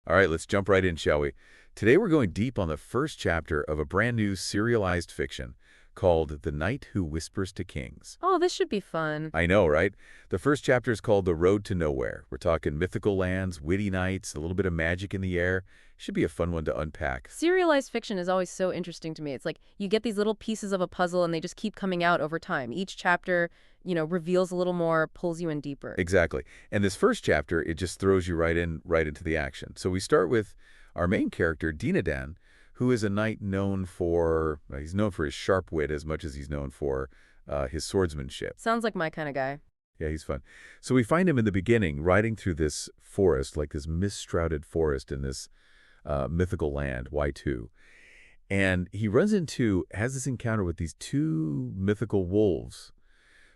All right, let's jump right in, shall we? Today we're going deep on the first chapter of a brand new serialized fiction called The Knight Who Whispers to Kings. Oh, this should be fun. I know, right? The first chapter is called The Road to Nowhere. We're talking mythical lands, witty knights, a little bit of magic in the air. Should be a fun one to unpack. Serialized fiction is always so interesting to me. It's like you get these little pieces of a puzzle and they just keep coming out over time. Each chapter, reveals a little more, pulls you in deeper. Exactly. And this first chapter, it just throws you right into the action. So we start with our main character, Dinadan, who is a knight known for, he's known for his sharp wit as much as he's known for his swordsmanship. Sounds like my kind of guy. Yeah, he's fun. So we find him in the beginning riding through this forest, like this mist-shrouded forest in this mythical land, Y2. And he has this encounter with these two mythical wolves.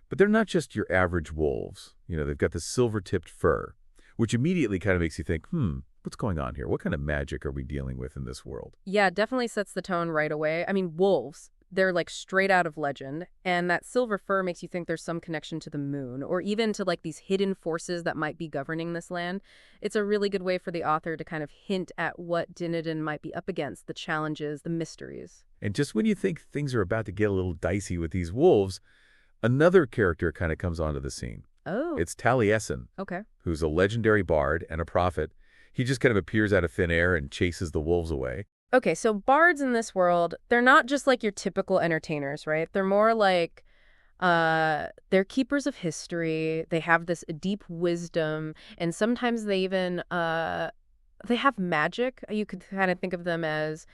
But they're not just your average wolves. They've got the silver-tipped fur, which immediately kind of makes you think, what's going on here? What kind of magic are we dealing with in this world? Yeah, definitely sets the tone right away. I mean, wolves, they're like straight out of legend. And that silver fur makes you think there's some connection to the moon or even to like these hidden forces that might be governing this land. It's a really good way for the author to kind of hint at what Dinadan might be up against, the challenges, the mysteries. And just when you think things are about to get a little dicey with these wolves, another character kind of comes onto the scene. Oh, It's Taliesin, okay. who's a legendary bard and a prophet. He just kind of appears out of thin air and chases the wolves away. Okay, so bards in this world, they're not just like your typical entertainers, right? They're more like they're keepers of history. They have this deep wisdom, and sometimes they even they have magic. You could kind of think of them as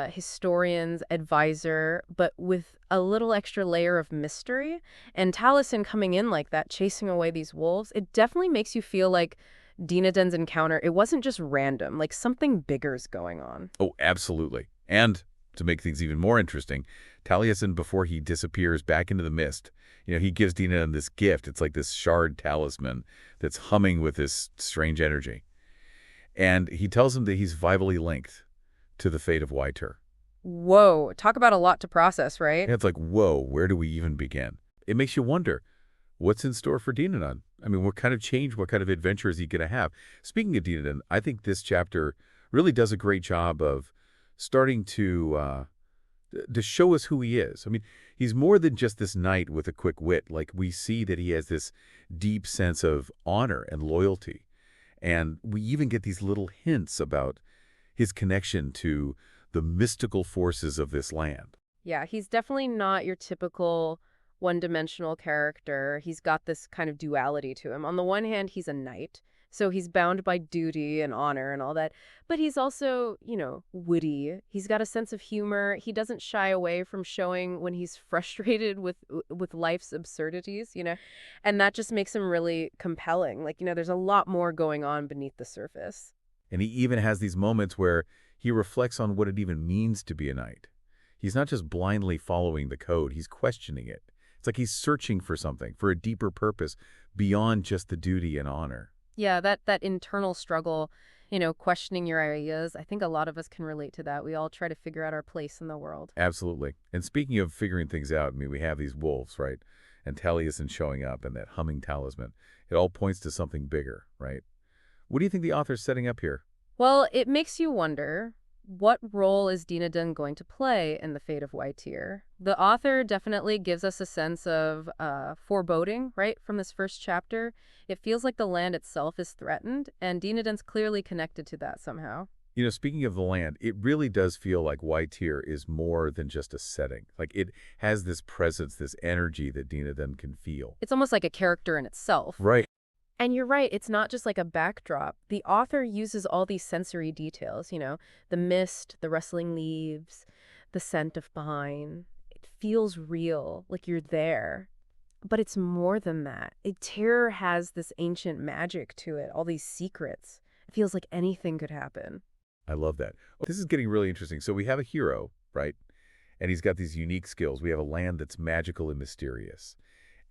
historians, advisor, but with a little extra layer of mystery. And Taliesin coming in like that, chasing away these wolves, it definitely makes you feel like Dinadan's encounter, it wasn't just random, like something bigger's going on. Oh, absolutely. And to make things even more interesting, Taliesin, before he disappears back into the mist, he gives Dinadan this gift. It's like this shard talisman that's humming with this strange energy. And he tells him that he's vitally linked to the fate of Wytur. Whoa, talk about a lot to process, right? And it's like, whoa, where do we even begin? It makes you wonder, what's in store for Dinadan? I mean, what kind of change, what kind of adventure is he going to have? Speaking of Dinadan, I think this chapter really does a great job of starting to show us who he is. I mean, he's more than just this knight with a quick wit. Like, we see that he has this deep sense of honor and loyalty. And we even get these little hints about his connection to the mystical forces of this land. Yeah, he's definitely not your typical one-dimensional character. He's got this kind of duality to him. On the one hand, he's a knight, so he's bound by duty and honor and all that. But he's also, witty. He's got a sense of humor. He doesn't shy away from showing when he's frustrated with life's absurdities. And that just makes him really compelling. Like, there's a lot more going on beneath the surface. And he even has these moments where he reflects on what it even means to be a knight. He's not just blindly following the code, he's questioning it. It's like he's searching for something, for a deeper purpose beyond just the duty and honor. Yeah, that internal struggle, questioning your ideas. I think a lot of us can relate to that. We all try to figure out our place in the world. Absolutely. And speaking of figuring things out, I mean, we have these wolves, right? And Taliesin showing up and that humming talisman. It all points to something bigger, right? What do you think the author's setting up here? Well, it makes you wonder, what role is Dinadan going to play in the fate of Whitetear? The author definitely gives us a sense of foreboding, right, from this first chapter. It feels like the land itself is threatened, and Dinadan's clearly connected to that somehow. Speaking of the land, it really does feel like Whitetear is more than just a setting. Like, it has this presence, this energy that Dina then can feel. It's almost like a character in itself. Right. And you're right, it's not just like a backdrop. The author uses all these sensory details, the mist, the rustling leaves, the scent of pine. It feels real, like you're there. But it's more than that. Terror has this ancient magic to it, all these secrets. It feels like anything could happen. I love that. This is getting really interesting. So we have a hero, right? And he's got these unique skills. We have a land that's magical and mysterious.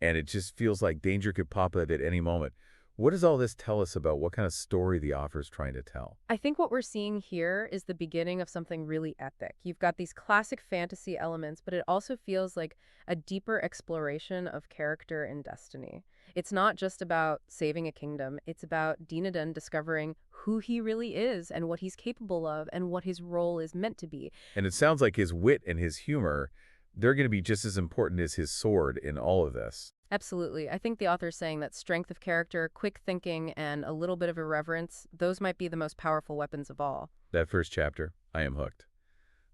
And it just feels like danger could pop up at any moment. What does all this tell us about what kind of story the author's trying to tell? I think what we're seeing here is the beginning of something really epic. You've got these classic fantasy elements, but it also feels like a deeper exploration of character and destiny. It's not just about saving a kingdom. It's about Dinadan discovering who he really is and what he's capable of and what his role is meant to be. And it sounds like his wit and his humor, they're going to be just as important as his sword in all of this. Absolutely. I think the author's saying that strength of character, quick thinking, and a little bit of irreverence, those might be the most powerful weapons of all. That first chapter, I am hooked.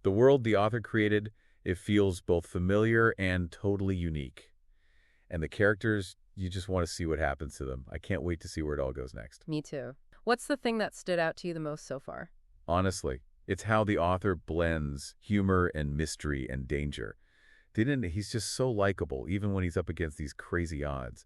The world the author created, it feels both familiar and totally unique. And the characters, you just want to see what happens to them. I can't wait to see where it all goes next. Me too. What's the thing that stood out to you the most so far? Honestly, it's how the author blends humor and mystery and danger. He's just so likable, even when he's up against these crazy odds.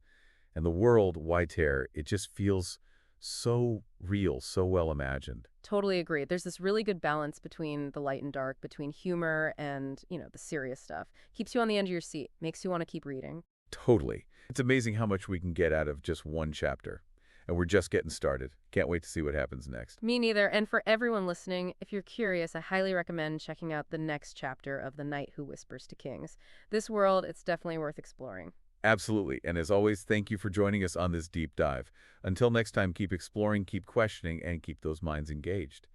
And the world, Whitehair, it just feels so real, so well imagined. Totally agree. There's this really good balance between the light and dark, between humor and, the serious stuff. Keeps you on the edge of your seat, makes you want to keep reading. Totally. It's amazing how much we can get out of just one chapter. And we're just getting started. Can't wait to see what happens next. Me neither. And for everyone listening, if you're curious, I highly recommend checking out the next chapter of The Knight Who Whispers to Kings. This world, it's definitely worth exploring. Absolutely. And as always, thank you for joining us on this deep dive. Until next time, keep exploring, keep questioning, and keep those minds engaged.